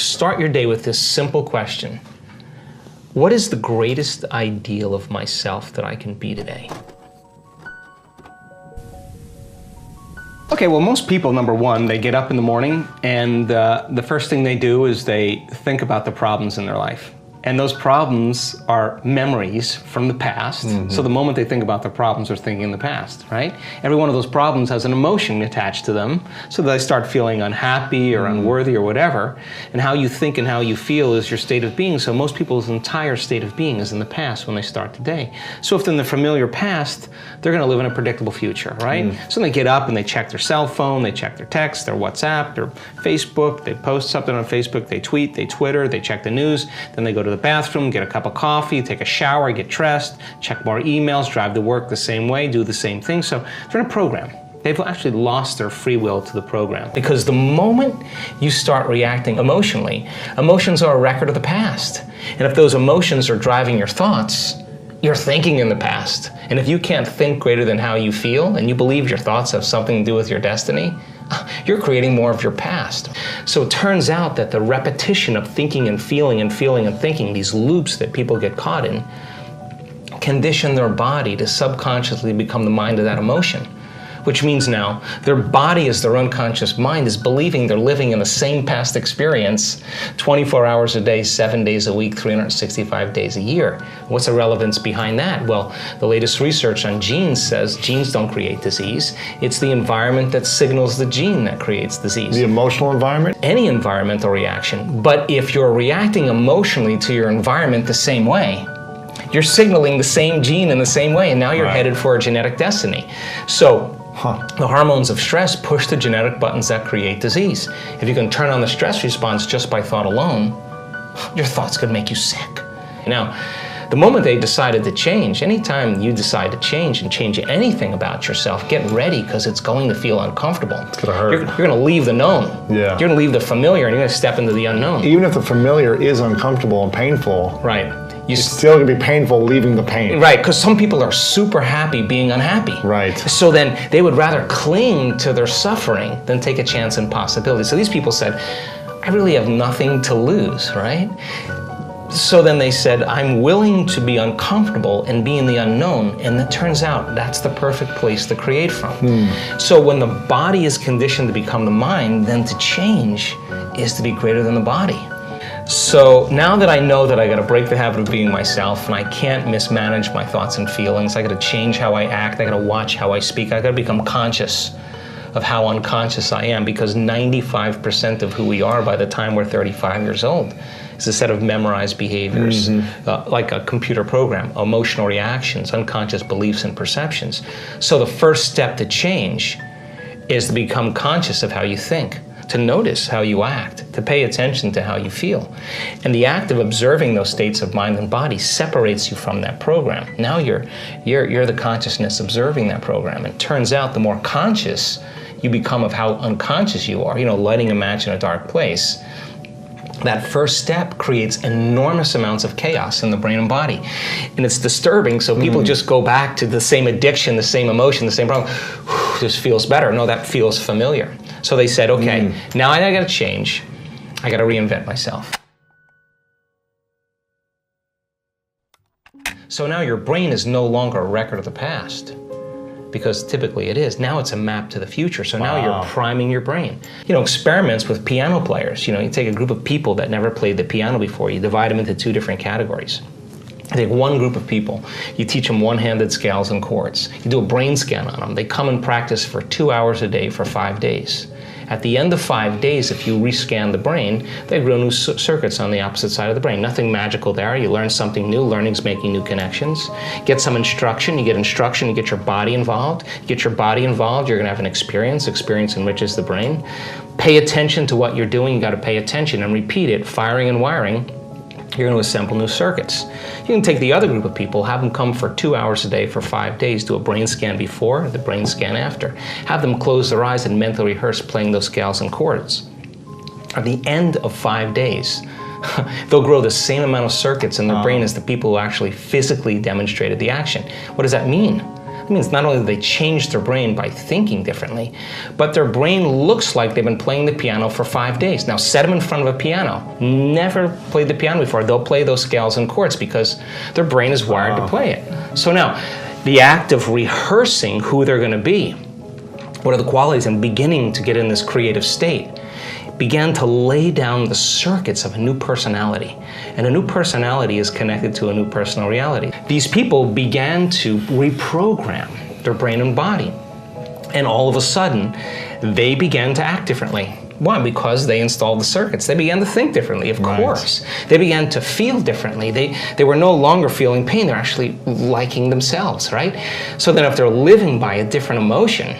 start your day with this simple question. What is the greatest ideal of myself that I can be today? Okay, well, most people, number one, they get up in the morning and the first thing they do is they think about the problems in their life. And those problems are memories from the past. So the moment they think about the problems, they're thinking in the past, right? Every one of those problems has an emotion attached to them, so they start feeling unhappy or unworthy or whatever. And how you think and how you feel is your state of being. So most people's entire state of being is in the past when they start the day. So if they're in the familiar past, they're gonna live in a predictable future, right? So they get up and they check their cell phone, they check their text, their WhatsApp, their Facebook, they post something on Facebook, they tweet, they Twitter, they check the news, then they go to the bathroom, get a cup of coffee, take a shower, get dressed, check more emails, drive to work the same way, do the same thing. So they're in a program. They've actually lost their free will to the program. Because the moment you start reacting emotionally, emotions are a record of the past. And if those emotions are driving your thoughts, you're thinking in the past. And if you can't think greater than how you feel, and you believe your thoughts have something to do with your destiny, you're creating more of your past. So it turns out that the repetition of thinking and feeling and feeling and thinking, these loops that people get caught in, condition their body to subconsciously become the mind of that emotion. Which means now their body as their unconscious mind is believing they're living in the same past experience 24 hours a day, 7 days a week, 365 days a year. What's the relevance behind that? Well, the latest research on genes says genes don't create disease. It's the environment that signals the gene that creates disease. The emotional environment? Any environmental reaction. But if you're reacting emotionally to your environment the same way, you're signaling the same gene in the same way, and now you're headed for a genetic destiny. So, the hormones of stress push the genetic buttons that create disease. If you can turn on the stress response just by thought alone, your thoughts could make you sick. Now, the moment they decided to change, anytime you decide to change and change anything about yourself, get ready because it's going to feel uncomfortable. It's gonna hurt. You're going to leave the known. Yeah. You're going to leave the familiar and you're going to step into the unknown. Even if the familiar is uncomfortable and painful, right. It's still gonna be painful leaving the pain. Right, because some people are super happy being unhappy. Right. So then they would rather cling to their suffering than take a chance in possibility. So these people said, I really have nothing to lose, right? So then they said, I'm willing to be uncomfortable and be in the unknown. And it turns out that's the perfect place to create from. So when the body is conditioned to become the mind, then to change is to be greater than the body. So now that I know that I gotta break the habit of being myself and I can't mismanage my thoughts and feelings, I gotta change how I act, I gotta watch how I speak, I gotta become conscious of how unconscious I am, because 95% of who we are by the time we're 35 years old is a set of memorized behaviors, like a computer program, emotional reactions, unconscious beliefs and perceptions. So the first step to change is to become conscious of how you think, to notice how you act, to pay attention to how you feel. And the act of observing those states of mind and body separates you from that program. Now you're the consciousness observing that program. And it turns out the more conscious you become of how unconscious you are, lighting a match in a dark place, that first step creates enormous amounts of chaos in the brain and body. And it's disturbing, so people just go back to the same addiction, the same emotion, the same problem. This feels better. No, that feels familiar. So they said, okay, now I gotta change. I gotta reinvent myself. So now your brain is no longer a record of the past, because typically it is. Now it's a map to the future. So now you're priming your brain. Experiments with piano players. You take a group of people that never played the piano before, you divide them into two different categories. You take one group of people, you teach them one-handed scales and chords. You do a brain scan on them. They come and practice for 2 hours a day for 5 days. At the end of 5 days, if you rescan the brain, they grow new circuits on the opposite side of the brain. Nothing magical there. You learn something new. Learning's making new connections. Get some instruction. You get instruction. You get your body involved. You get your body involved, you're going to have an experience. Experience enriches the brain. Pay attention to what you're doing. You got to pay attention and repeat it, firing and wiring. You're going to assemble new circuits. You can take the other group of people, have them come for 2 hours a day for 5 days, do a brain scan before, the brain scan after. Have them close their eyes and mentally rehearse playing those scales and chords. At the end of 5 days, they'll grow the same amount of circuits in their brain as the people who actually physically demonstrated the action. What does that mean? It means not only do they change their brain by thinking differently, but their brain looks like they've been playing the piano for 5 days. Now set them in front of a piano. Never played the piano before. They'll play those scales and chords because their brain is wired to play it. So now, the act of rehearsing who they're going to be, what are the qualities, and beginning to get in this creative state, began to lay down the circuits of a new personality. And a new personality is connected to a new personal reality. These people began to reprogram their brain and body. And all of a sudden, they began to act differently. Why? Because they installed the circuits. They began to think differently, of course. They began to feel differently. They were no longer feeling pain. They're actually liking themselves, right? So then if they're living by a different emotion,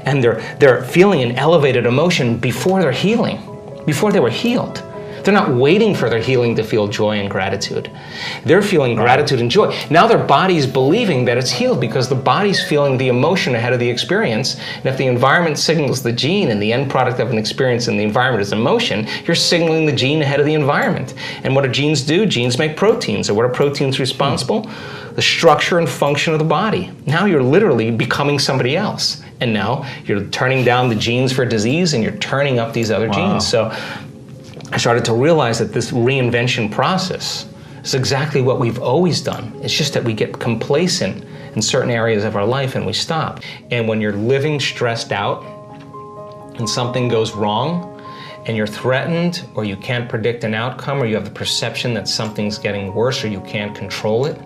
and they're feeling an elevated emotion before they're healing, before they were healed. They're not waiting for their healing to feel joy and gratitude. They're feeling gratitude and joy. Now their body's believing that it's healed because the body's feeling the emotion ahead of the experience. And if the environment signals the gene and the end product of an experience in the environment is emotion, you're signaling the gene ahead of the environment. And what do genes do? Genes make proteins. So what are proteins responsible? The structure and function of the body. Now you're literally becoming somebody else. And now you're turning down the genes for disease and you're turning up these other genes. So I started to realize that this reinvention process is exactly what we've always done. It's just that we get complacent in certain areas of our life and we stop. And when you're living stressed out and something goes wrong and you're threatened or you can't predict an outcome or you have the perception that something's getting worse or you can't control it,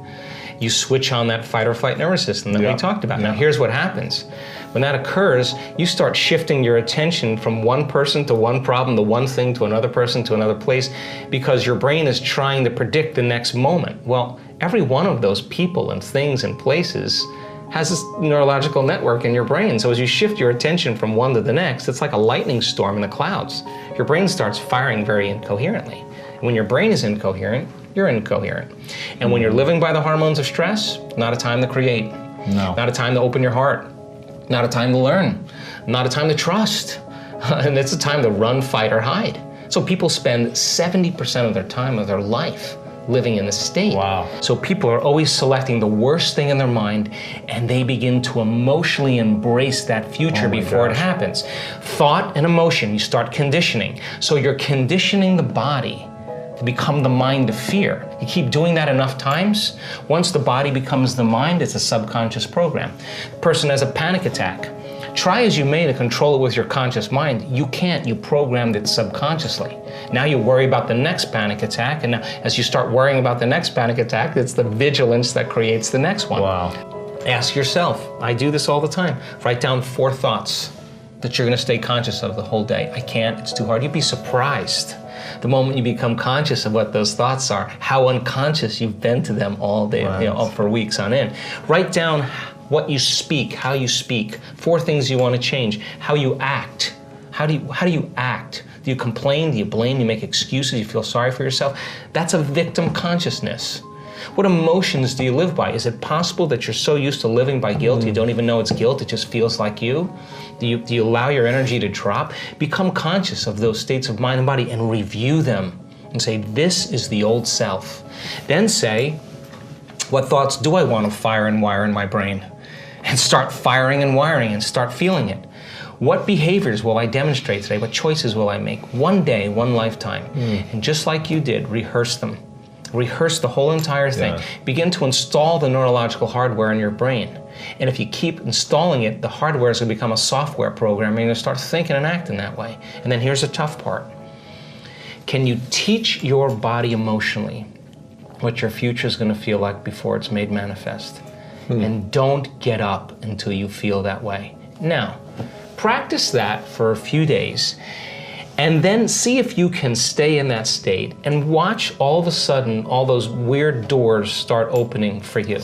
you switch on that fight or flight nervous system that we talked about. Now here's what happens. When that occurs, you start shifting your attention from one person to one problem, to one thing, to another person, to another place, because your brain is trying to predict the next moment. Well, every one of those people and things and places has this neurological network in your brain. So as you shift your attention from one to the next, it's like a lightning storm in the clouds. Your brain starts firing very incoherently. And when your brain is incoherent, you're incoherent. And when you're living by the hormones of stress, not a time to create. No. Not a time to open your heart. Not a time to learn. Not a time to trust. And it's a time to run, fight, or hide. So people spend 70% of their time of their life living in this state. Wow. So people are always selecting the worst thing in their mind and they begin to emotionally embrace that future before it happens. Thought and emotion, you start conditioning. So you're conditioning the body to become the mind of fear. You keep doing that enough times, once the body becomes the mind, it's a subconscious program. The person has a panic attack. Try as you may to control it with your conscious mind, you can't, you programmed it subconsciously. Now you worry about the next panic attack, and now as you start worrying about the next panic attack, it's the vigilance that creates the next one. Wow. Ask yourself, I do this all the time, write down 4 thoughts that you're gonna stay conscious of the whole day. I can't, it's too hard. You'd be surprised the moment you become conscious of what those thoughts are, how unconscious you've been to them all day, for weeks on end. Write down what you speak, how you speak, 4 things you want to change, how you act. How do you act? Do you complain? Do you blame? Do you make excuses? You feel sorry for yourself? That's a victim consciousness. What emotions do you live by? Is it possible that you're so used to living by guilt you don't even know it's guilt, it just feels like you? Do you allow your energy to drop? Become conscious of those states of mind and body and review them and say, this is the old self. Then say, what thoughts do I want to fire and wire in my brain? And start firing and wiring and start feeling it. What behaviors will I demonstrate today? What choices will I make? One day, one lifetime. And just like you did, rehearse them. Rehearse the whole entire thing. Yeah. Begin to install the neurological hardware in your brain. And if you keep installing it, the hardware is going to become a software program and you're going to start thinking and acting that way. And then here's the tough part. Can you teach your body emotionally what your future is going to feel like before it's made manifest? And don't get up until you feel that way. Now, practice that for a few days. And then see if you can stay in that state and watch all of a sudden all those weird doors start opening for you.